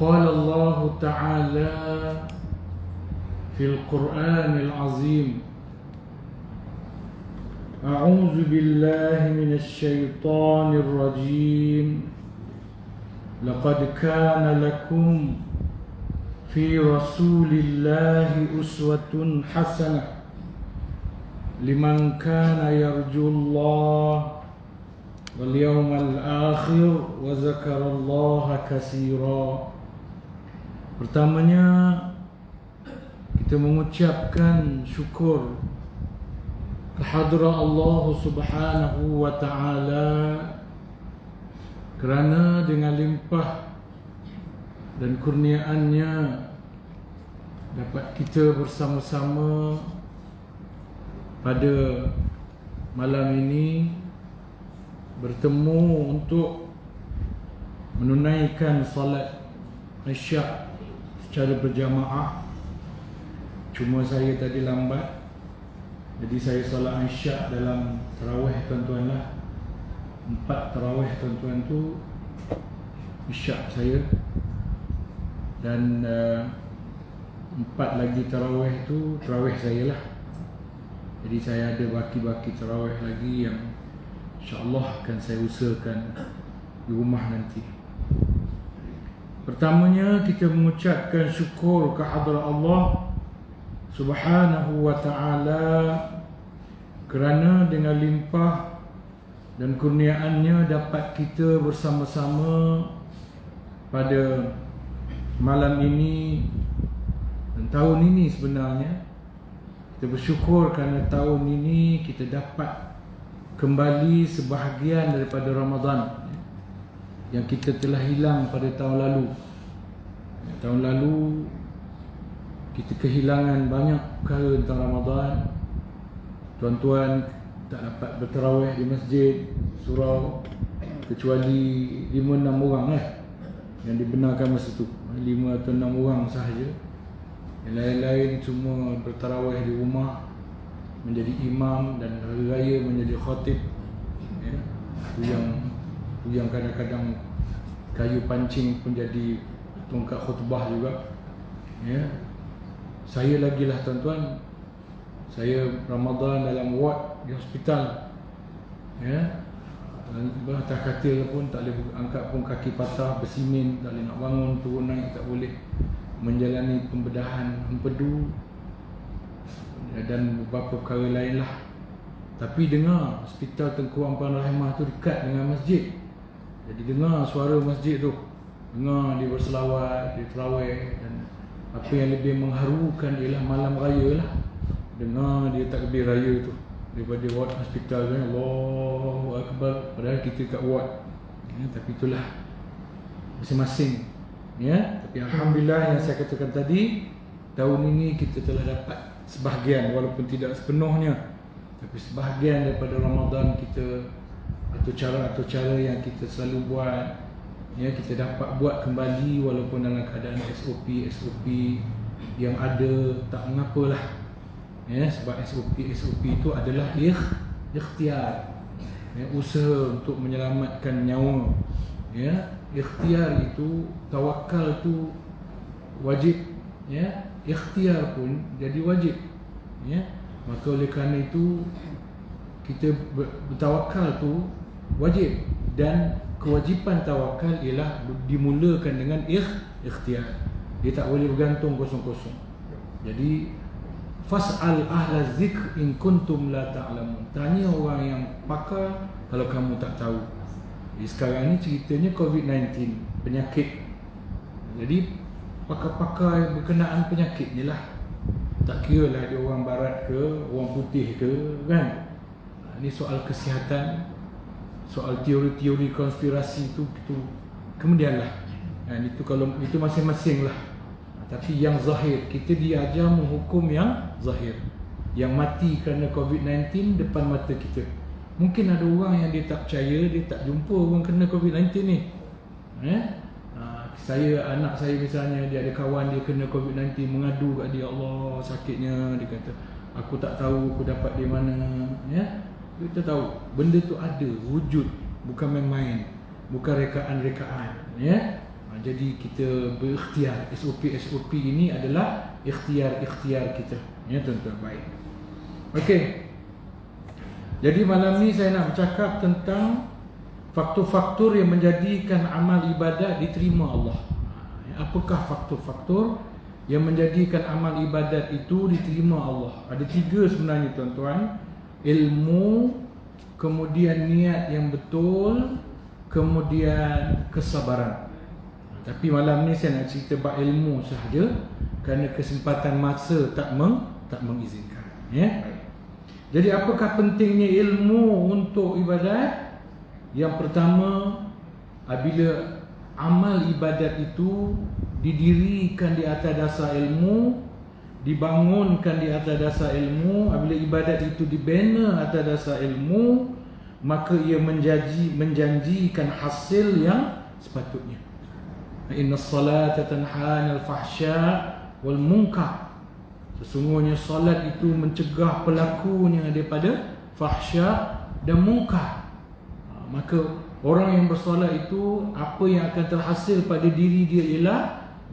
قال الله تعالى في القرآن العظيم أعوذ بالله من الشيطان الرجيم لقد كان لكم في رسول الله أسوة حسنة لمن كان يرجو الله واليوم الآخر وذكر الله كثيرا. Pertamanya kita mengucapkan syukur kehadrat Allah Subhanahu wa taala kerana dengan limpah dan kurniaannya dapat kita bersama-sama pada malam ini bertemu untuk menunaikan salat Isyak secara berjamaah. Cuma saya tadi lambat, jadi saya solat Isyak dalam tarawih tuan-tuan lah. 4 tarawih tuan-tuan tu Isyak saya, dan 4 lagi tarawih tu tarawih saya lah. Jadi saya ada baki-baki tarawih lagi yang insya-Allah akan saya usahakan di rumah nanti. Pertamanya kita mengucapkan syukur kehadrat Allah Subhanahu wa taala kerana dengan limpah dan kurniaannya dapat kita bersama-sama pada malam ini dan tahun ini. Sebenarnya kita bersyukur kerana tahun ini kita dapat kembali sebahagian daripada Ramadan yang kita telah hilang pada tahun lalu. Tahun lalu kita kehilangan banyak perkara tentang Ramadan. Tuan-tuan tak dapat bertarawih di masjid surau kecuali 5-6 orang yang dibenarkan masa tu. 5 atau 6 orang sahaja. Yang lain-lain semua bertarawih di rumah, menjadi imam, dan hari raya menjadi khatib. Itu yang kadang-kadang kayu pancing pun jadi tongkat khutbah juga. Saya lagi lah tuan-tuan, saya Ramadan dalam ward di hospital. Atas katil pun tak boleh angkat pun, kaki patah, bersimin, tak boleh nak bangun, turun naik tak boleh, menjalani pembedahan empedu dan beberapa perkara lain lah. Tapi dengar hospital Tengku Ampuan Rahimah tu dekat dengan masjid. Jadi dengar suara masjid tu, dengar dia berselawat, dia tarawih, dan apa yang lebih mengharukan ialah malam raya lah. Dengar dia takbir raya tu daripada ward hospital tu, Allahu Akbar, padahal kita kat ward. Tapi itulah masing-masing. Tapi alhamdulillah yang saya katakan tadi, tahun ini kita telah dapat sebahagian, walaupun tidak sepenuhnya, tapi sebahagian daripada Ramadan kita, atau cara yang kita selalu buat, kita dapat buat kembali walaupun dalam keadaan SOP yang ada. Tak mengapalah, sebab SOP itu adalah ikhtiar, usaha untuk menyelamatkan nyawa. Ikhtiar itu, tawakal tu wajib, ikhtiar pun jadi wajib. Maka oleh kerana itu kita bertawakal tu wajib, dan kewajipan tawakal ialah dimulakan dengan ikhtiar. Dia tak boleh bergantung kosong-kosong. Jadi fas'al ahla zikr in kuntum la ta'lamun. Tanya orang yang pakar kalau kamu tak tahu. Jadi sekarang ni ceritanya COVID-19, penyakit. Jadi pakar-pakar yang berkenaan penyakit je lah. Tak kira lah dia orang barat ke, orang putih ke, kan? Ini soal kesihatan, soal teori-teori konspirasi itu kemudian lah. Itu kalau itu masing-masing lah. Tapi yang zahir, kita diajar menghukum yang zahir. Yang mati kerana COVID-19 depan mata kita. Mungkin ada orang yang dia tak percaya, dia tak jumpa orang kena COVID-19 ni. Anak saya misalnya, dia ada kawan dia kena COVID-19, mengadu kat dia, Allah sakitnya, dia kata aku tak tahu aku dapat di mana. Kita tahu benda tu ada, wujud, bukan main-main, bukan rekaan-rekaan. Jadi kita berikhtiar. SOP ini adalah ikhtiar kita. Ya tuan-tuan, baik. Okey. Jadi malam ni saya nak bercakap tentang faktor-faktor yang menjadikan amal ibadat diterima Allah. Apakah faktor-faktor yang menjadikan amal ibadat itu diterima Allah? Ada 3 sebenarnya tuan-tuan. Ilmu, kemudian niat yang betul, kemudian kesabaran. Tapi malam ni saya nak cerita bab ilmu sahaja kerana kesempatan masa tak mengizinkan. Ya. Jadi apakah pentingnya ilmu untuk ibadat? Yang pertama, apabila amal ibadat itu didirikan di atas dasar ilmu, dibangunkan di atas dasar ilmu, apabila ibadat itu dibina atas dasar ilmu, maka ia menjanjikan hasil yang sepatutnya. Innas salata tanha 'anil fahsya' wal munkar. Sesungguhnya salat itu mencegah pelakunya daripada fahsya' dan munkar. Maka orang yang bersolat itu, apa yang akan terhasil pada diri dia ialah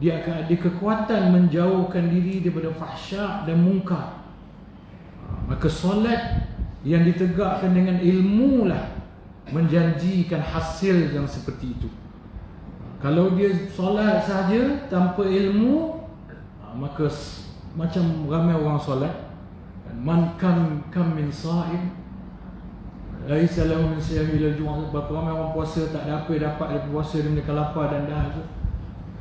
dia akan ada kekuatan menjauhkan diri daripada fahsya' dan munkar. Maka solat yang ditegakkan dengan ilmu lah menjanjikan hasil yang seperti itu. Kalau dia solat saja tanpa ilmu, maka macam ramai orang solat, man kam min sa'im laisa lahu min siyami ila al-jumu'ah. Berapa ramai orang puasa tak ada apa yang dapat daripada puasa dia, mereka lapar dan dah tu.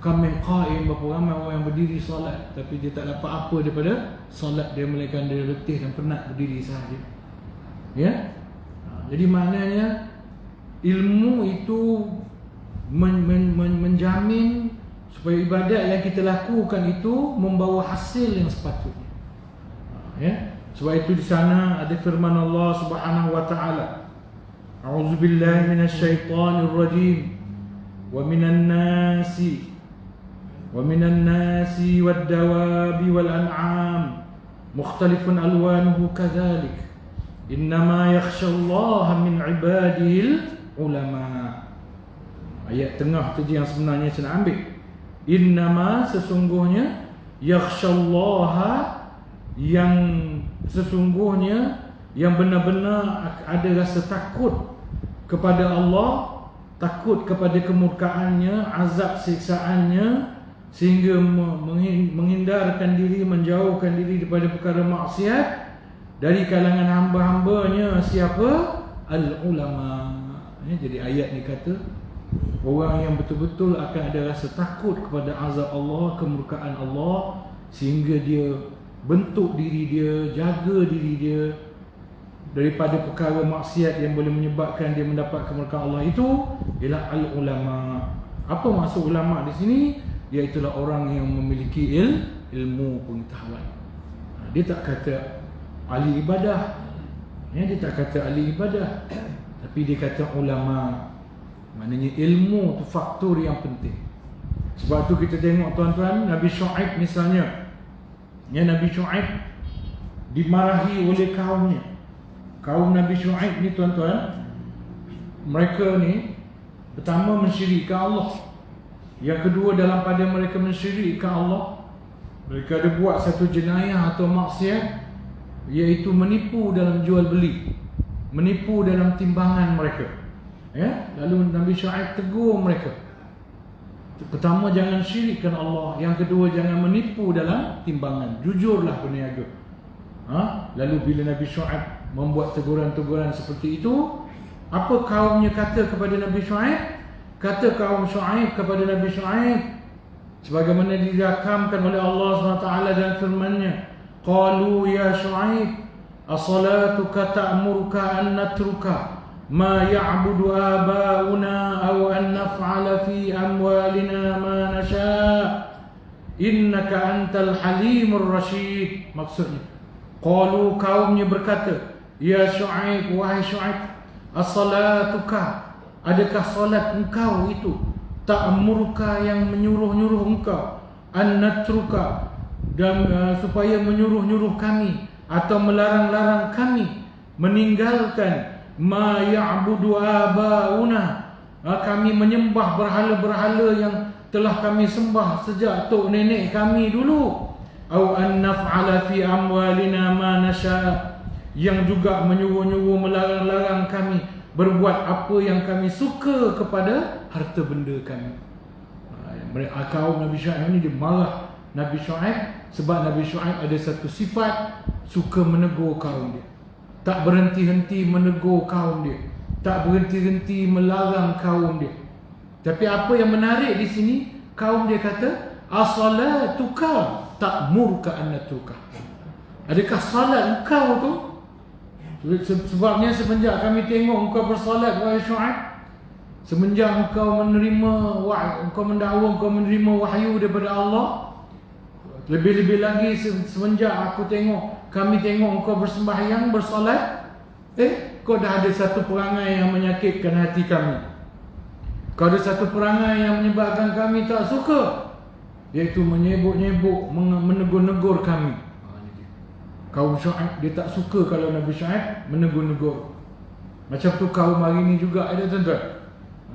Kam min qa'im, berapa ramai orang yang berdiri solat tapi dia tak dapat apa daripada solat dia, melainkan dia letih dan penat berdiri sahaja. Ya. Jadi maknanya ilmu itu menjamin supaya ibadat yang kita lakukan itu membawa hasil yang sepatutnya. Ya. Sebab itu di sana ada firman Allah Subhanahu wa taala, A'udzubillahi minasyaitonir rajim. Wa minan nasi wad-dawabi wal an'am mukhtalifun alwanuhu kadzalik. Innama yakhshallaha min ibadihil ulama. Ayat tengah tu yang sebenarnya saya nak ambil. Innama, sesungguhnya, yakhshallaha, yang sesungguhnya, yang benar-benar ada rasa takut kepada Allah, takut kepada kemurkaannya, azab siksaannya, sehingga menghindarkan diri, menjauhkan diri daripada perkara maksiat, dari kalangan hamba-hambanya siapa? Al-ulama. Jadi ayat ni kata orang yang betul-betul akan ada rasa takut kepada azab Allah, kemurkaan Allah, sehingga dia bentuk diri dia, jaga diri dia daripada perkara maksiat yang boleh menyebabkan dia mendapat kemurkaan Allah, itu ialah al-ulama. Apa maksud ulama di sini? Iaitulah orang yang memiliki ilmu pengetahuan. Dia tak kata ahli ibadah, dia tak kata ahli ibadah, tapi dia kata ulama. Maknanya ilmu tu faktor yang penting. Sebab tu kita tengok tuan-tuan, Nabi Syuaib misalnya, Nabi Syuaib dimarahi oleh kaumnya. Kaum Nabi Syuaib ni tuan-tuan, mereka ni pertama mensyirikkan Allah. Yang kedua, dalam pada mereka mensyirikkan Allah, mereka ada buat satu jenayah atau maksiat, iaitu menipu dalam jual beli, menipu dalam timbangan mereka. Ya, lalu Nabi Syuaib tegur mereka. Pertama, jangan syirikkan Allah. Yang kedua, jangan menipu dalam timbangan. Jujurlah berniaga. Lalu bila Nabi Syuaib membuat teguran-teguran seperti itu, apa kaumnya kata kepada Nabi Syuaib? Kata kaum Syuaib kepada Nabi Syuaib, sebagaimana dirakamkan oleh Allah SWT dalam firman-Nya, qalu ya Syuaib, as-salatuka ta'muruka an natruka ma ya'budu aba'una aw an naf'ala fi amwalina ma nasha' innaka antal halimur rasyid. Maksudnya, qalu, kaumnya berkata, ya Syuaib, wahai Syuaib, as-salatuka, adakah salat engkau itu, ta'muruka, yang menyuruh-nyuruh engkau, an natruka, dan supaya menyuruh-nyuruh kami atau melarang-larang kami meninggalkan ma ya'budu aba'una, kami menyembah berhala-berhala yang telah kami sembah sejak tok nenek kami dulu. Au an naf'ala fi amwalina ma nasha, yang juga menyuruh-nyuruh melarang-larang kami berbuat apa yang kami suka kepada harta benda kami. Kaum Nabi Syuaib ni dia marah Nabi Syuaib sebab Nabi Syuaib ada satu sifat suka menegur kaum dia. Tak berhenti-henti menegur kaum dia, tak berhenti-henti melarang kaum dia. Tapi apa yang menarik di sini, kaum dia kata, as-salatuka ta'muruka an natruka. Adakah salat engkau tu? Sebabnya semenjak kami tengok engkau bersalat, wahai Syuaib, semenjak engkau menerima engkau mendakwa engkau menerima wahyu daripada Allah, lebih-lebih lagi semenjak kami tengok engkau bersembahyang, bersolat, kau dah ada satu perangai yang menyakitkan hati kami. Kau ada satu perangai yang menyebabkan kami tak suka, iaitu menyebuk-nyebuk, menegur-negur kami. Kaum Syuaib dia tak suka kalau Nabi Syuaib menegur-negur. Macam tu kaum hari ni juga ada, tuan-tuan.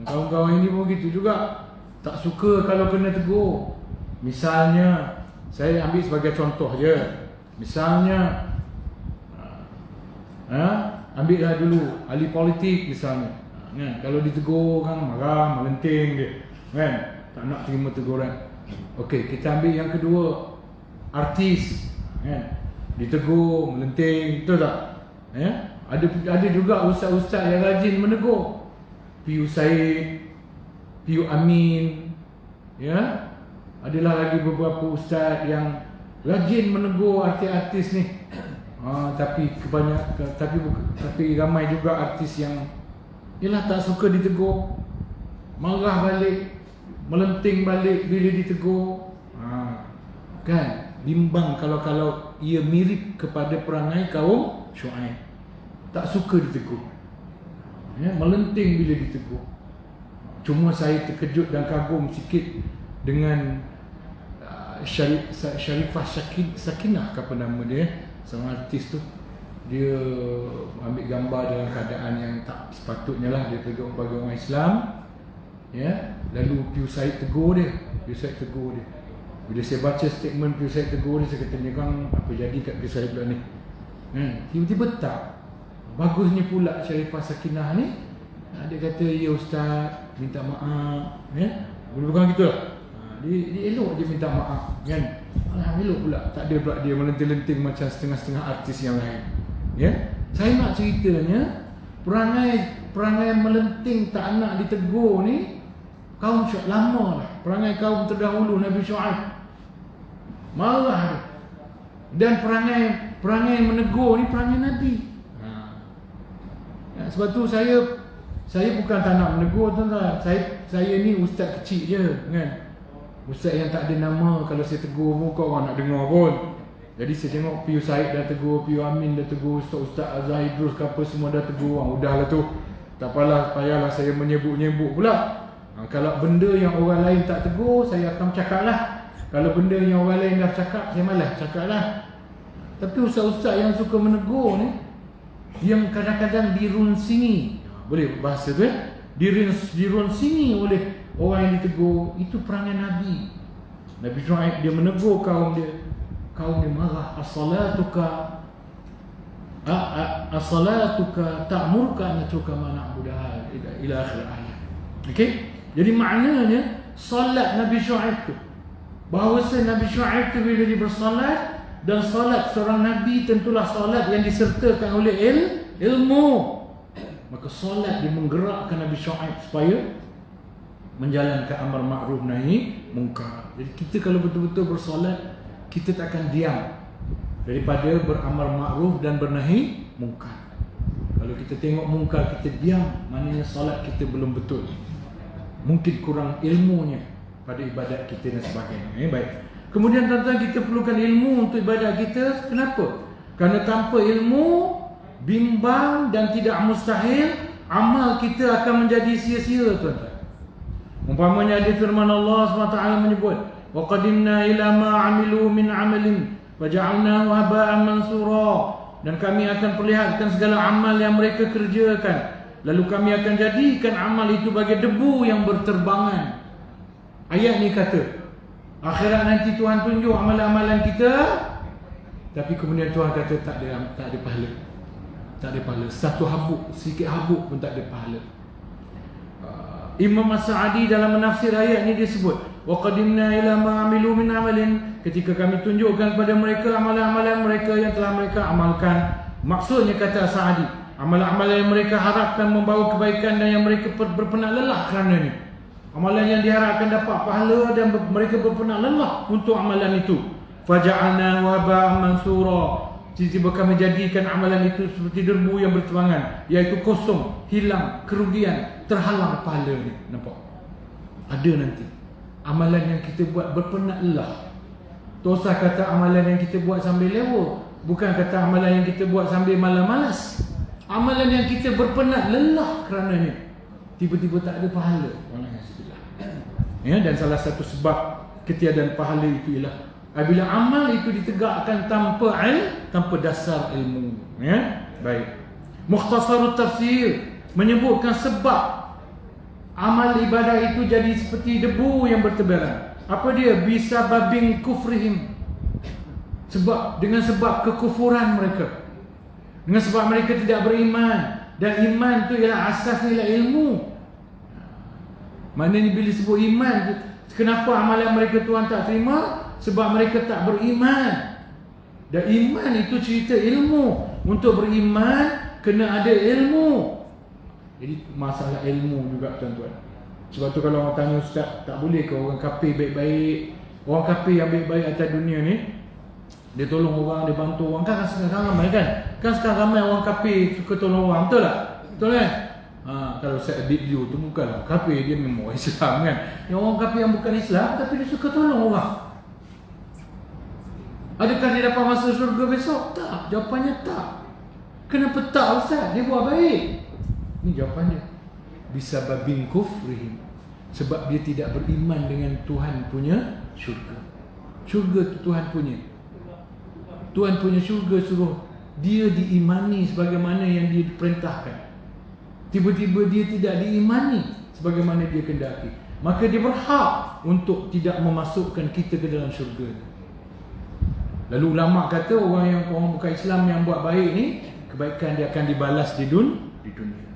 Kaum-kaum ini pun gitu juga, tak suka kalau kena tegur. Misalnya, saya ambil sebagai contoh je. Misalnya, ambillah dulu ahli politik misalnya. Kalau ditegur kan marah, melenting dia, kan? Tak nak terima teguran. Okey, kita ambil yang kedua, artis, kan? Ditegur, melenting, betul tak? Ada juga ustaz-ustaz yang rajin menegur. Piu Said, Piu Amin, ya. Adalah lagi beberapa ustaz yang rajin menegur artis-artis ni. Tapi ramai juga artis yang tak suka ditegur, marah balik, melenting balik bila ditegur. Kan? Bimbang kalau ia mirip kepada perangai kaum Syuaib. Tak suka ditegur, melenting bila ditegur. Cuma saya terkejut dan kagum sikit dengan Sharifah Sakinah, apa nama dia, seorang artis tu. Dia ambil gambar dalam keadaan yang tak sepatutnya lah. Dia tegur bagi orang Islam, ya. Lalu Piu Said tegur dia. Bila saya baca statement Piu Said tegur dia, saya kata, ni kan apa jadi kat Piu Said pula ni? Tiba-tiba tak. Bagusnya pula Sharifah Sakinah ni, dia kata, ya ustaz, minta maaf, ya. Bukan gitu lah. Dia elok je minta maaf, kan? Elok pula. Tak ada pula dia melenting-lenting macam setengah-setengah artis yang lain, ya. Saya nak ceritanya, perangai melenting tak nak ditegur ni kaum Syuaib lama lah. Perangai kaum terdahulu Nabi Syuaib, marah. Dan perangai menegur ni perangai Nabi. Sebab tu saya bukan tak nak menegur, tuan-tuan. Saya ni ustaz kecil je, kan. Ustaz yang tak ada nama. Kalau saya tegur pun kau orang nak dengar pun. Jadi saya tengok Piu Said dah tegur, Piu Amin dah tegur, Ustaz Azhar Idrus ke apa semua dah tegur. Udahlah tu, tak payahlah saya menyebut-nyebut pula. Kalau benda yang orang lain tak tegur, saya akan cakap lah. Kalau benda yang orang lain dah cakap, saya malas cakap lah. Tapi ustaz-ustaz yang suka menegur ni, yang kadang-kadang dirunsingi, boleh bahasa tu, dirunsingi oleh orang yang ditegur. Itu perangai Nabi. Nabi Syuaib dia menegur kaum dia marah. As-salatuka ta'muruka an natruka ma na'budaha ila akhir ayat. Okey? Jadi maknanya solat Nabi Syuaib tu, bahawa Nabi Syuaib tu bila dia bersolat, dan solat seorang Nabi tentulah solat yang disertakan oleh ilmu. Maka solat dia menggerakkan Nabi Syuaib supaya menjalankan amar ma'ruf nahi mungkar. Jadi kita kalau betul-betul bersolat, kita tak akan diam daripada beramar ma'ruf dan bernahi mungkar. Kalau kita tengok mungkar kita diam, maknanya solat kita belum betul. Mungkin kurang ilmunya pada ibadat kita dan sebagainya. Baik. Kemudian tuan-tuan, kita perlukan ilmu untuk ibadat kita. Kenapa? Kerana tanpa ilmu, bimbang dan tidak mustahil, amal kita akan menjadi sia-sia, tuan-tuan. Umpamanya ada firman Allah SWT menyebut, wa qadimna ila ma 'amilu min 'amalin faja'alnahu haba'an mansura, dan kami akan perlihatkan segala amal yang mereka kerjakan, lalu kami akan jadikan amal itu bagai debu yang berterbangan. Ayat ni kata akhirat nanti Tuhan tunjuk amalan-amalan kita, tapi kemudian Tuhan kata tak ada pahala. Tak ada pahala. Satu habuk, sedikit habuk pun tak ada pahala. Imam As-Sa'di dalam menafsir ayat ni dia sebut, wa qadimna ila ma amilu min amalin, ketika kami tunjukkan kepada mereka amalan-amalan mereka yang telah mereka amalkan. Maksudnya kata As-Sa'di, amalan-amalan yang mereka harapkan membawa kebaikan dan yang mereka berpenat lelah kerana ni. Amalan yang diharapkan dapat pahala dan mereka berpenat lelah untuk amalan itu. Faja'alna waba'an mansura, tiba-tiba kami jadikan amalan itu seperti derbu yang bertebangan, iaitu kosong, hilang, kerugian, terhalang pahala ni. Nampak? Ada nanti amalan yang kita buat berpenat lelah. Tak usah kata amalan yang kita buat sambil lewa, bukan kata amalan yang kita buat sambil malas-malas. Amalan yang kita berpenat lelah kerana ni, tiba-tiba tak ada pahala. Ya, dan salah satu sebab ketiadaan pahala itu ialah apabila amal itu ditegakkan tanpa dasar ilmu. Ya, baik. Mukhtasarut tafsir menyebutkan sebab amal ibadah itu jadi seperti debu yang bertebaran. Apa dia? Bisa babing kufrihim. Dengan sebab kekufuran mereka. Dengan sebab mereka tidak beriman. Dan iman itu ialah asasnya ialah ilmu. Maknanya bila sebut iman, kenapa amalan mereka Tuhan tak terima? Sebab mereka tak beriman. Dan iman itu cerita ilmu. Untuk beriman kena ada ilmu. Jadi masalah ilmu juga tuan-tuan. Sebab tu kalau orang tanya ustaz, tak boleh ke orang kafir baik-baik? Orang kafir yang baik-baik atas dunia ni, dia tolong orang, dia bantu orang. Kan sekarang ramai kan? Kan sekarang ramai orang kafir suka tolong orang, betul tak? Betul kan? Kalau saya edit video tu bukan kafir, dia memang orang Islam kan. Yang orang kafir yang bukan Islam tapi dia suka tolong orang. Adakah dia dapat masuk syurga besok? Tak. Jawapannya tak. Kenapa tak ustaz? Dia buat baik. Ini jawapannya. Bisa babin kufrihim. Sebab dia tidak beriman dengan Tuhan punya syurga. Syurga tu Tuhan punya. Tuhan punya syurga suruh dia diimani sebagaimana yang dia diperintahkan. Tiba-tiba dia tidak diimani sebagaimana dia kendaki, maka dia berhak untuk tidak memasukkan kita ke dalam syurga. Lalu ulama kata orang bukan Islam yang buat baik ni, kebaikan dia akan dibalas di dunia.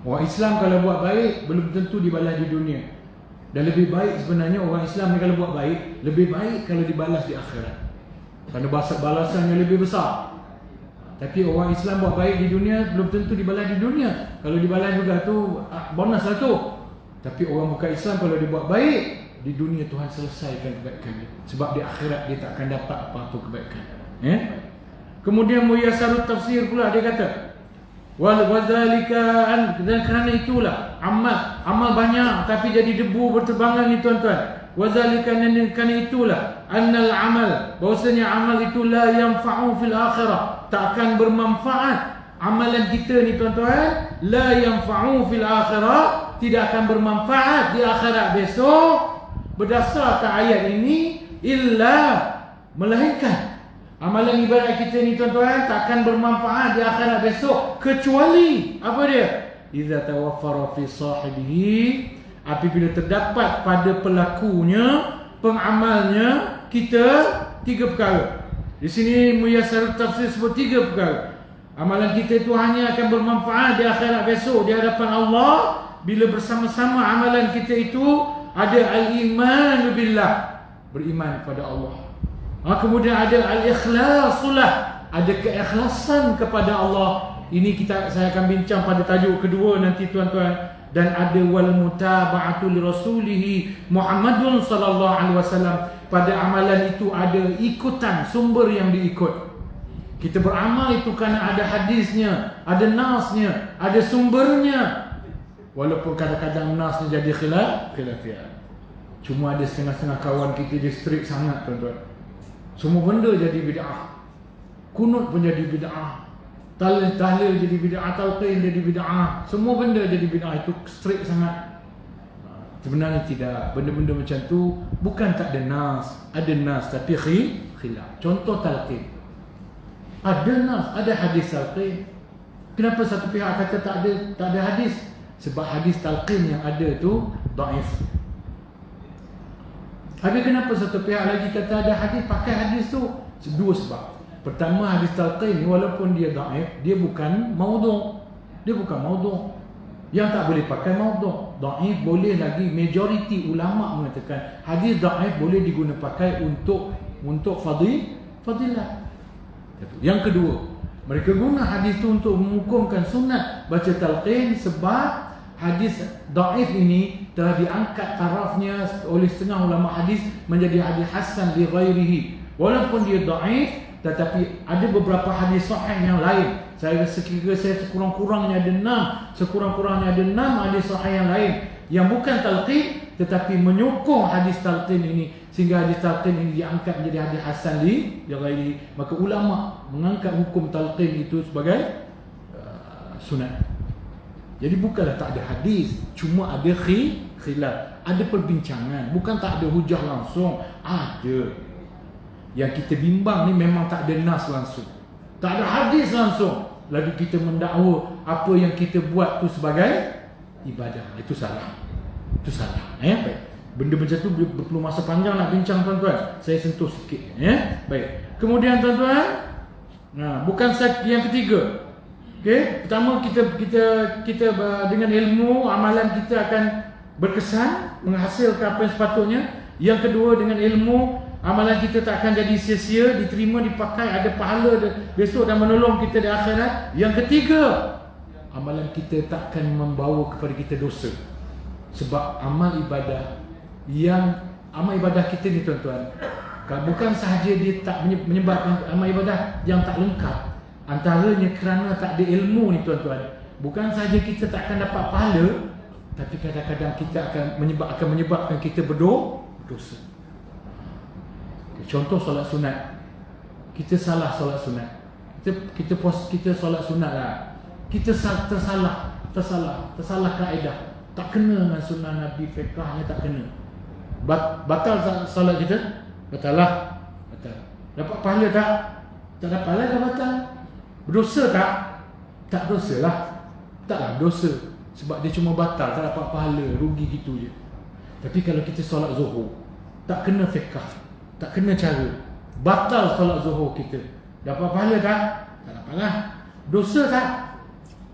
Orang Islam kalau buat baik belum tentu dibalas di dunia. Dan lebih baik sebenarnya orang Islam ni kalau buat baik, lebih baik kalau dibalas di akhirat. Kerana balasannya lebih besar. Tapi orang Islam buat baik di dunia belum tentu dibalas di dunia. Kalau dibalas juga tu bonus lah tu. Tapi orang bukan Islam kalau dia buat baik, di dunia Tuhan selesaikan kebaikan dia. Sebab di akhirat dia tak akan dapat apa-apa kebaikan. Kemudian Muyassarut tafsir pula dia kata, wadzalika, dan kerana itulah amal banyak tapi jadi debu berterbangan ni tuan-tuan. Wadzalika, kerana itulah annal amal, bahwasanya amal itu la yanfa'u fil akhirah, tak akan bermanfaat. Amalan kita ni tuan-tuan, la yanfa'u fil akhirah, tidak akan bermanfaat di akhirat besok. Berdasarkan ayat ini, melainkan amalan ibadat kita ni tuan-tuan tak akan bermanfaat di akhirat besok, kecuali apa dia? Idza tawaffara fi sahibihi, apabila terdapat pada pelakunya, pengamalnya, kita tiga perkara. Di sini Muyassarut tafsir sebut tiga perkara. Amalan kita itu hanya akan bermanfaat di akhirat besok di hadapan Allah bila bersama-sama amalan kita itu ada al-iman billah, beriman kepada Allah. Kemudian ada al-ikhlasulah, ada keikhlasan kepada Allah. Ini saya akan bincang pada tajuk kedua nanti tuan-tuan. Dan ada wal mutaba'atu li rasulih Muhammadun sallallahu alaihi wasallam. Pada amalan itu ada ikutan, sumber yang diikut. Kita beramal itu kerana ada hadisnya, ada nasnya, ada sumbernya. Walaupun kadang-kadang nasnya jadi khilafiyah. Cuma ada setengah-setengah kawan kita dia strict sangat tuan-tuan. Semua benda jadi bid'ah. Kunut pun jadi bid'ah. Tahlil jadi bid'ah, talqin jadi bid'ah. Semua benda jadi bid'ah, itu strict sangat. Sebenarnya tidak. Benda-benda macam tu bukan tak ada nas, ada nas tapi khilaf. Contoh talqin. Ada nas, ada hadis talqin. Kenapa satu pihak kata tak ada hadis? Sebab hadis talqin yang ada tu dhaif. Habis kenapa satu pihak lagi kata ada hadis, pakai hadis tu? Dua sebab. Pertama, hadis talqin ni walaupun dia dhaif, dia bukan maudhu'. Dia bukan maudhu'. Yang tak boleh pakai maudhu'. Dhaif boleh lagi, majoriti ulama mengatakan hadis dhaif boleh digunakan pakai untuk fadilah. Yang kedua, mereka guna hadis tu untuk menghukumkan sunat baca talqin sebab hadis dhaif ini telah diangkat tarafnya oleh setengah ulama hadis menjadi hadis hasan li ghairihi. Walaupun dia dhaif, tetapi ada beberapa hadis sahih yang lain. Saya rasa kira saya sekurang-kurangnya ada 6 hadis sahih yang lain yang bukan talqin tetapi menyokong hadis talqin ini, sehingga hadis talqin ini diangkat menjadi hadis hasan li ghairihi. Maka ulama mengangkat hukum talqin itu sebagai sunat. Jadi bukanlah tak ada hadis, cuma ada khilaf, ada perbincangan, bukan tak ada hujah langsung, ada. Yang kita bimbang ni memang tak ada nas langsung, tak ada hadis langsung, lagi kita mendakwa apa yang kita buat tu sebagai ibadah. Itu salah. Itu salah. Baik. Benda macam tu perlu masa panjang nak bincang tuan-tuan. Saya sentuh sikit. Baik. Kemudian tuan-tuan, bukan yang ketiga. Okey, pertama kita dengan ilmu amalan kita akan berkesan, menghasilkan apa yang sepatutnya. Yang kedua, dengan ilmu amalan kita tak akan jadi sia-sia, diterima, dipakai, ada pahala besok dan menolong kita di akhirat. Yang ketiga, amalan kita tak akan membawa kepada kita dosa. Sebab amal ibadah kita ni tuan-tuan, bukan sahaja dia tak menyebabkan amal ibadah yang tak lengkap. Antaranya kerana tak ada ilmu ni tuan-tuan, bukan sahaja kita tak akan dapat pahala, tapi kadang-kadang kita akan menyebabkan kita berdosa. Contoh solat sunat, kita salah solat sunat, kita solat sunat lah, kita tersalah kaedah, tak kena dengan sunnah Nabi, fiqahnya tak kena, batal solat kita? Batal. Dapat pahala tak? Tak dapat lah, dah batal. Berdosa tak? Tak dosa lah. Taklah dosa, sebab dia cuma batal, tak dapat pahala, rugi gitu je. Tapi kalau kita solat zuhur, tak kena fiqah, tak kena cara, batal solat zuhur kita, dapat pahala tak? Tak dapat lah. Dosa tak?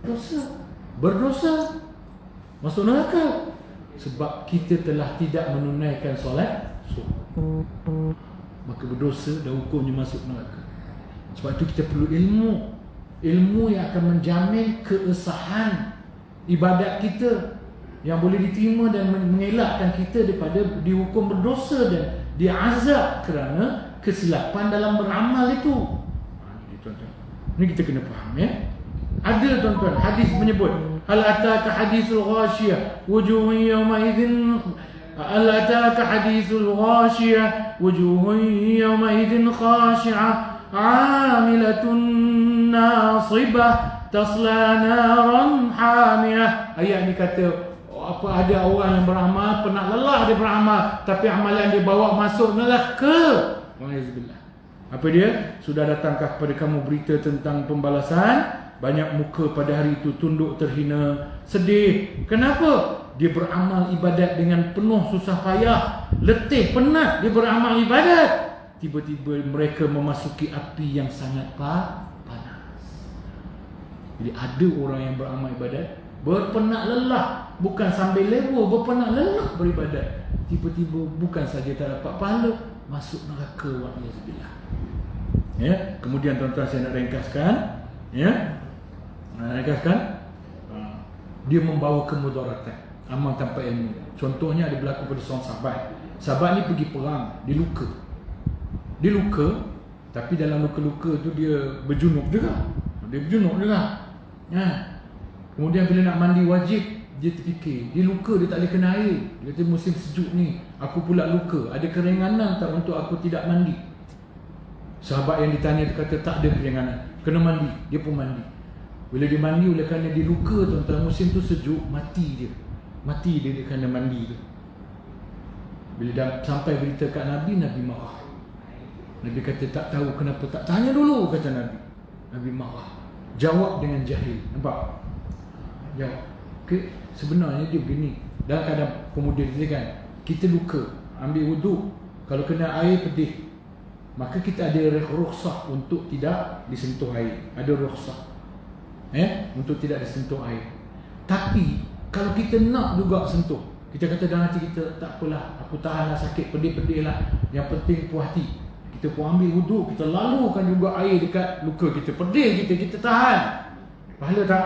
Dosa. Berdosa, masuk neraka, sebab kita telah tidak menunaikan solat zuhur. Maka berdosa dan hukumnya masuk neraka. Sebab itu kita perlu ilmu yang akan menjamin keesahan ibadat kita, yang boleh diterima dan mengelakkan kita daripada dihukum berdosa dan diazab kerana kesilapan dalam beramal itu. Ini kita kena faham, ya. Ada tuan-tuan hadis menyebut, hal ataka hadisul ghashiyah wujuhun yawma idzin, hal ataka hadisul ghashiyah wujuhun yawma idzin khashi'ah amilatun nasibah tasla naran hamiyah. Ayat ni kata ada orang yang beramal, penat lelah dia beramal, tapi amalan dia bawa masuk neraka. Wa'alaikumsalam. Apa dia? Sudah datangkah kepada kamu berita tentang pembalasan? Banyak muka pada hari itu tunduk terhina, sedih. Kenapa? Dia beramal ibadat dengan penuh susah payah, letih, penat, dia beramal ibadat. Tiba-tiba mereka memasuki api yang sangat panas. Jadi ada orang yang beramal ibadat, berpenat lelah, bukan sambil lewa, berpenat lelah beribadat. Tiba-tiba bukan saja tak dapat pahala, masuk neraka. Wa'alaikumsalam. Ya, kemudian tuan-tuan saya nak ringkaskan, ya. Dia membawa kemudaratan, amal tanpa ilmu. Contohnya ada berlaku pada seorang sahabat. Sahabat ni pergi perang, dia luka, tapi dalam luka-luka tu dia berjunub juga. Ya. Kemudian bila nak mandi wajib, dia terfikir, dia luka, dia tak boleh kena air. Dia kata musim sejuk ni, aku pula luka, ada keringanan tak untuk aku tidak mandi? Sahabat yang ditanya tu kata tak ada keringanan, kena mandi. Dia pun mandi. Bila dia mandi, oleh kerana dia luka tuan-tuan, musim tu sejuk, mati dia kerana mandi tu. Bila dah sampai berita kat Nabi, Nabi marah. Nabi kata tak tahu kenapa tak tanya dulu, kata Nabi. Nabi marah, jawab dengan jahil. Nampak? Jawab. Okay. Sebenarnya dia begini. Dalam keadaan pemuda dia kan, kita luka, ambil wuduk, kalau kena air pedih, maka kita ada rukhsah untuk tidak disentuh air. Ada rukhsah untuk tidak disentuh air. Tapi kalau kita nak juga sentuh, kita kata dalam hati kita, tak apalah, aku tahanlah sakit, pedih-pedih lah, yang penting puas hati. Kita pun ambil wuduk, kita lalukan juga air dekat luka kita, pedih kita tahan. Pahala tak?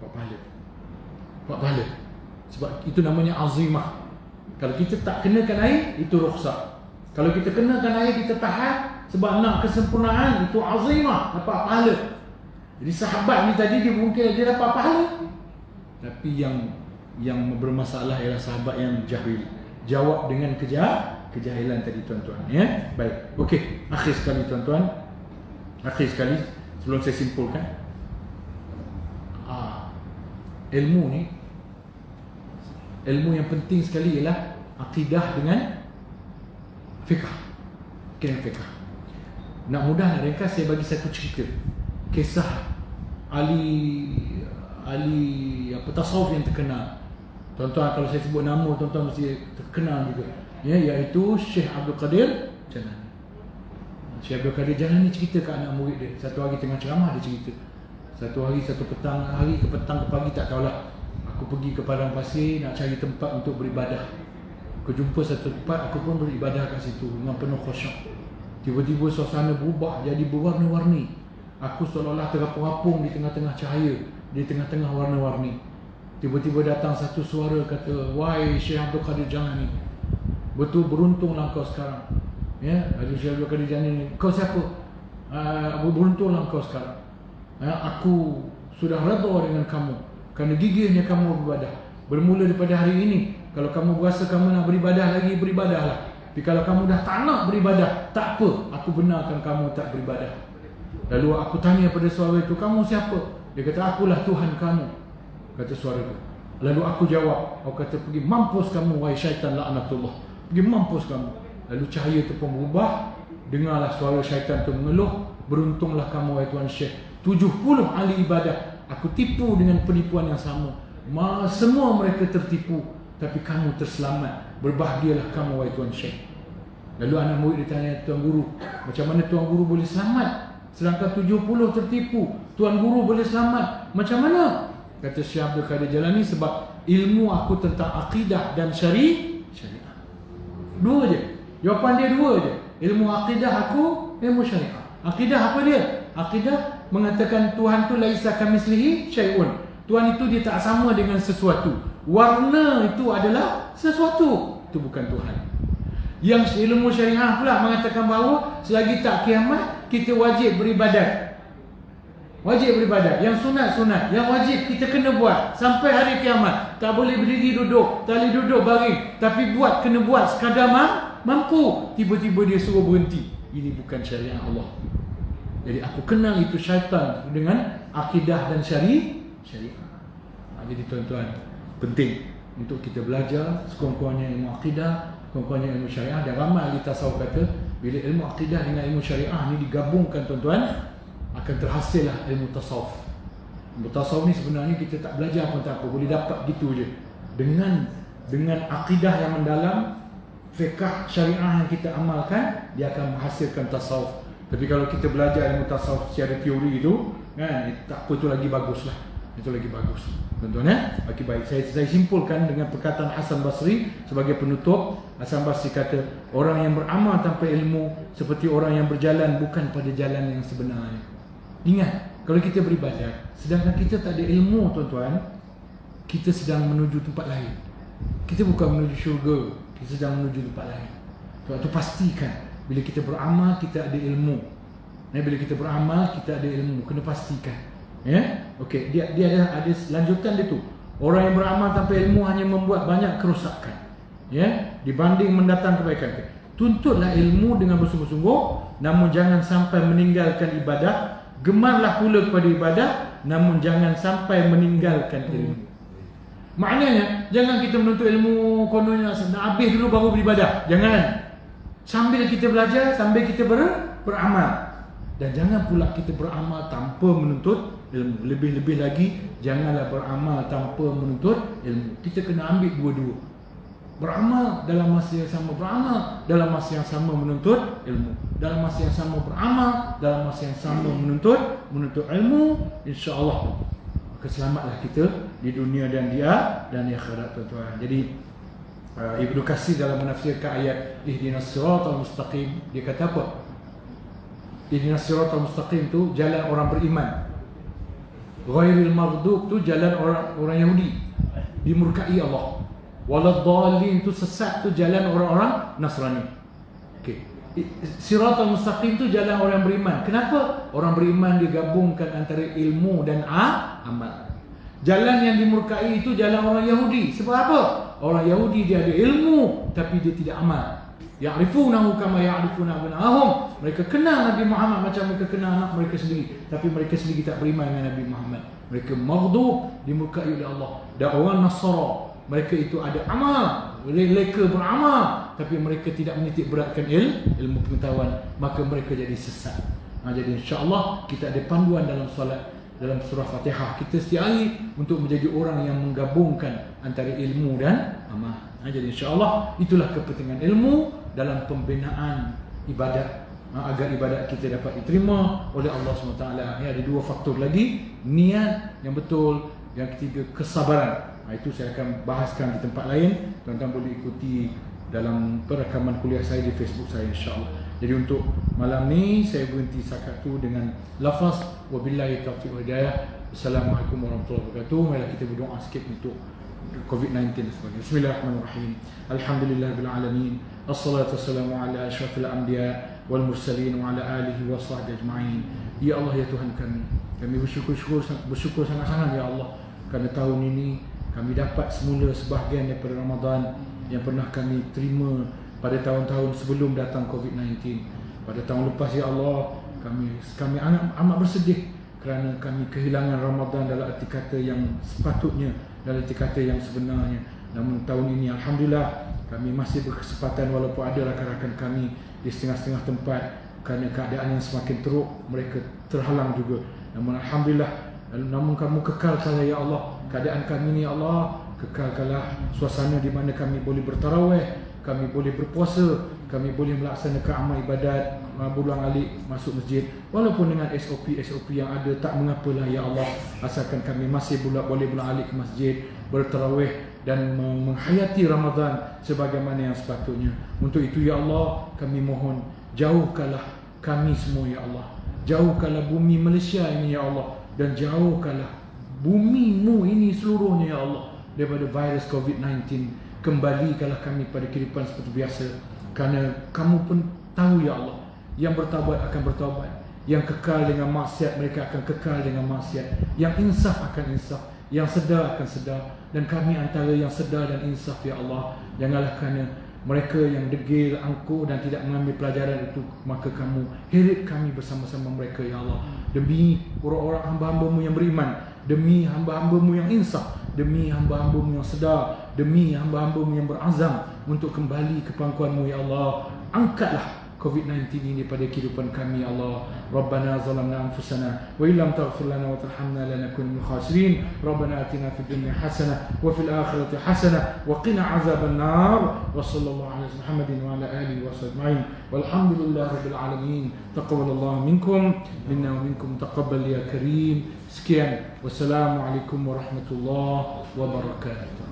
Pahala. Pahala. Sebab itu namanya azimah. Kalau kita tak kenakan air, itu rukhsah. Kalau kita kenakan air, kita tahan sebab nak kesempurnaan, itu azimah, dapat pahala. Jadi sahabat ni tadi dia mungkin dia dapat pahala, tapi yang bermasalah ialah sahabat yang jahil. Jawab dengan kejahilan tadi tuan-tuan, ya. Baik. Okey, akhir sekali tuan-tuan. Akhir sekali sebelum saya simpulkan. Ilmu ni, ilmu yang penting sekali ialah akidah dengan fiqh. Fiqh. Nak mudah nak ringkas, saya bagi satu cerita. Kisah ahli tasawuf yang terkenal. Tuan-tuan, kalau saya sebut nama, tuan-tuan mesti terkenal juga. Ya, iaitu Syekh Abdul Qadir Jalani. Syekh Abdul Qadir Jalani cerita ke anak murid dia. Satu hari tengah ceramah dia cerita. Satu hari ke petang ke pagi, tak tahulah. Aku pergi ke padang pasir nak cari tempat untuk beribadah. Aku jumpa satu tempat, aku pun beribadah kat situ dengan penuh khusyuk. Tiba-tiba suasana berubah jadi berwarna-warni. Aku seolah-olah terapung-apung di tengah-tengah cahaya, di tengah-tengah warna-warni. Tiba-tiba datang satu suara kata, "Wahai Syekh Abdul Qadir Jalani, betul beruntunglah kau sekarang." Ya, ada Syekh Abdul Qadir Jalani, "Kau siapa?" "Beruntunglah kau sekarang. Aku sudah redha dengan kamu kerana gigihnya kamu beribadah. Bermula daripada hari ini, kalau kamu berasa kamu nak beribadah lagi, beribadahlah. Tapi kalau kamu dah tak nak beribadah, tak apa, aku benarkan kamu tak beribadah." Lalu aku tanya pada suara itu, "Kamu siapa?" Dia kata, "Akulah Tuhan kamu," kata suara itu. Lalu aku jawab, aku kata, "Pergi mampus kamu, wahai syaitan laknatullah. Pergi mampus kamu." Lalu cahaya itu pun berubah. Dengarlah suara syaitan itu mengeluh, "Beruntunglah kamu, wahai Tuan Syekh. 70 ahli ibadah aku tipu dengan penipuan yang sama. Semua mereka tertipu, tapi kamu terselamat. Berbahagialah kamu, wahai Tuan Syekh." Lalu anak murid ditanya, "Tuan Guru, macam mana Tuan Guru boleh selamat? Sedangkan 70 tertipu. Tuan Guru boleh selamat. Macam mana?" Kata Syekh Abdul Qadir Jalani, "Sebab ilmu aku tentang akidah dan syariah." Dua je. Jawapan dia dua je. Ilmu akidah aku, ilmu syariah. Akidah apa dia? Akidah mengatakan Tuhan tu laisa kamitslihi syai'un. Tuhan itu dia tak sama dengan sesuatu. Warna itu adalah sesuatu. Itu bukan Tuhan. Yang ilmu syariah pula mengatakan bahawa selagi tak kiamat, kita wajib beribadat. Wajib beribadat. Yang sunat-sunat, yang wajib kita kena buat sampai hari kiamat. Tak boleh berdiri duduk, tak boleh duduk baring, tapi buat, kena buat sekadar mampu. Tiba-tiba dia suruh berhenti. Ini bukan syariat Allah. Jadi aku kenal itu syaitan dengan akidah dan syariah. Jadi tuan-tuan, penting untuk kita belajar sekurang-kurangnya ilmu akidah, sekurang-kurangnya ilmu syariah. Dan ramai ahli tasawuf kata, bila ilmu akidah dengan ilmu syariah ni digabungkan tuan-tuan, akan terhasillah ilmu tasawuf. Ilmu tasawuf ni sebenarnya kita tak belajar pun tak apa, boleh dapat gitu je. Dengan akidah yang mendalam, fiqh syariah yang kita amalkan, dia akan menghasilkan tasawuf. Tapi kalau kita belajar ilmu tasawuf secara teori itu, kan, tak apa, itu lagi baguslah. Itu lagi bagus. Tuan-tuan, ya? Okey, baik. Saya simpulkan dengan perkataan Hasan Basri sebagai penutup. Hasan Basri kata, orang yang beramal tanpa ilmu seperti orang yang berjalan bukan pada jalan yang sebenarnya. Ingat, kalau kita beribadat, sedangkan kita tak ada ilmu, tuan-tuan, kita sedang menuju tempat lain. Kita bukan menuju syurga, kita sedang menuju tempat lain. Sebab itu pastikan bila kita beramal, kita ada ilmu. Bila kita beramal, kita ada ilmu. Kena pastikan. Ya, okey. Dia ada lanjutan dia tu. Orang yang beramal tanpa ilmu hanya membuat banyak kerosakan. Ya, dibanding mendatang kebaikan. Tuntutlah ilmu dengan bersungguh-sungguh, namun jangan sampai meninggalkan ibadah. Gemarlah pula kepada ibadah, namun jangan sampai meninggalkan ilmu. Maknanya, jangan kita menuntut ilmu kononnya habis dulu baru beribadah. Jangan. Sambil kita belajar, sambil kita beramal. Dan jangan pula kita beramal tanpa menuntut ilmu. Lebih-lebih lagi, janganlah beramal tanpa menuntut ilmu. Kita kena ambil dua-dua. beramal, dalam masa yang sama beramal, dalam masa yang sama menuntut ilmu, dalam masa yang sama beramal, dalam masa yang sama menuntut ilmu, insya-Allah keselamatlah kita di dunia dan di akhirat, tuan-tuan. Jadi Ibnu Katsir dalam menafsirkan ayat ihdinas siratal mustaqim, dia kata apa? Ihdinas siratal mustaqim tu jalan orang beriman. Ghairil maghdub tu jalan orang Yahudi, dimurkai Allah. Waladhdallin tu sesat tu jalan orang-orang Nasrani. Okey. Siratal mustaqim tu jalan orang beriman. Kenapa? Orang beriman digabungkan antara ilmu dan amal. Jalan yang dimurkai itu jalan orang Yahudi. Sebab apa? Orang Yahudi dia ada ilmu tapi dia tidak amal. Ya'rifunahu kama ya'rifuna abna'ahum. Mereka kenal Nabi Muhammad macam mereka kenal anak mereka sendiri, tapi mereka sendiri tak beriman dengan Nabi Muhammad. Mereka maghdub, dimurkai oleh Allah. Dan orang Nasara, mereka itu ada amal, mereka beramal, tapi mereka tidak menitik beratkan ilmu pengetahuan, maka mereka jadi sesat. Jadi insya-Allah kita ada panduan dalam solat, dalam surah Fatihah kita setiap hari untuk menjadi orang yang menggabungkan antara ilmu dan amal. Jadi insya-Allah itulah kepentingan ilmu dalam pembinaan ibadat, agar ibadat kita dapat diterima oleh Allah SWT. Ada dua faktor lagi, niat yang betul, yang ketiga kesabaran. Itu saya akan bahaskan di tempat lain. Tuan-tuan boleh ikuti dalam perekaman kuliah saya di Facebook saya, insya-Allah. Jadi untuk malam ni saya berhenti setakat tu dengan lafaz wabillahi taufiq wal hidayah. Assalamualaikum warahmatullahi wabarakatuh. Mari kita berdoa sikit untuk COVID-19 dan sebagainya. Bismillahirrahmanirrahim. Alhamdulillahirabbil alamin. Assalatu wassalamu ala asyrafil anbiya wal mursalin wa ala alihi wa sahbihi ajma'in. Ya Allah, ya Tuhan kami bersyukur sangat-sangat ya Allah, kerana tahun ini kami dapat semula sebahagian daripada Ramadan yang pernah kami terima pada tahun-tahun sebelum datang COVID-19. Pada tahun lepas ya Allah, kami amat bersedih kerana kami kehilangan Ramadan dalam arti kata yang sepatutnya, dalam arti kata yang sebenarnya. Namun tahun ini alhamdulillah kami masih berkesempatan, walaupun ada rakan-rakan kami di setengah-setengah tempat kerana keadaan yang semakin teruk, mereka terhalang juga. Namun alhamdulillah, namun kamu kekalkanlah ya Allah keadaan kami ni ya Allah, kekalkanlah suasana di mana kami boleh bertarawih, kami boleh berpuasa, kami boleh melaksanakan amal ibadat, berulang-alik masuk masjid, walaupun dengan SOP yang ada, tak mengapalah ya Allah, asalkan kami masih boleh berulang-alik ke masjid, bertarawih dan menghayati Ramadan sebagaimana yang sepatutnya. Untuk itu ya Allah, kami mohon jauhkanlah kami semua ya Allah, jauhkanlah bumi Malaysia ini ya Allah, dan jauhkanlah bumi-Mu ini seluruhnya ya Allah daripada virus COVID-19. Kembalikanlah kami pada kehidupan seperti biasa, kerana kamu pun tahu ya Allah, yang bertaubat akan bertaubat, yang kekal dengan maksiat mereka akan kekal dengan maksiat, yang insaf akan insaf, yang sedar akan sedar, dan kami antara yang sedar dan insaf ya Allah. Janganlah kerana mereka yang degil, angkuh dan tidak mengambil pelajaran itu, maka kamu heret kami bersama-sama mereka ya Allah. Demi orang-orang hamba-hamba-Mu yang beriman, demi hamba-hamba-Mu yang insaf, demi hamba-hamba-Mu yang sedar, demi hamba-hamba-Mu yang berazam untuk kembali ke pangkuan-Mu ya Allah, angkatlah COVID-19 ini pada kehidupan kami ya Allah. Rabbana zalamna anfusana wa illam taghfir lana wa tarhamna lanakunanna minal khasirin. Rabbana atina fid dunya hasanah wa fil akhirati hasanah wa qina azaban nar. Wa sallallahu ala Muhammadin wa ala alihi wa sahbihi. Walhamdulillahirabbil alamin. Taqabbalallahu minkum minna wa minkum taqabbal ya karim. Sekian, wassalamualaikum warahmatullahi wabarakatuh.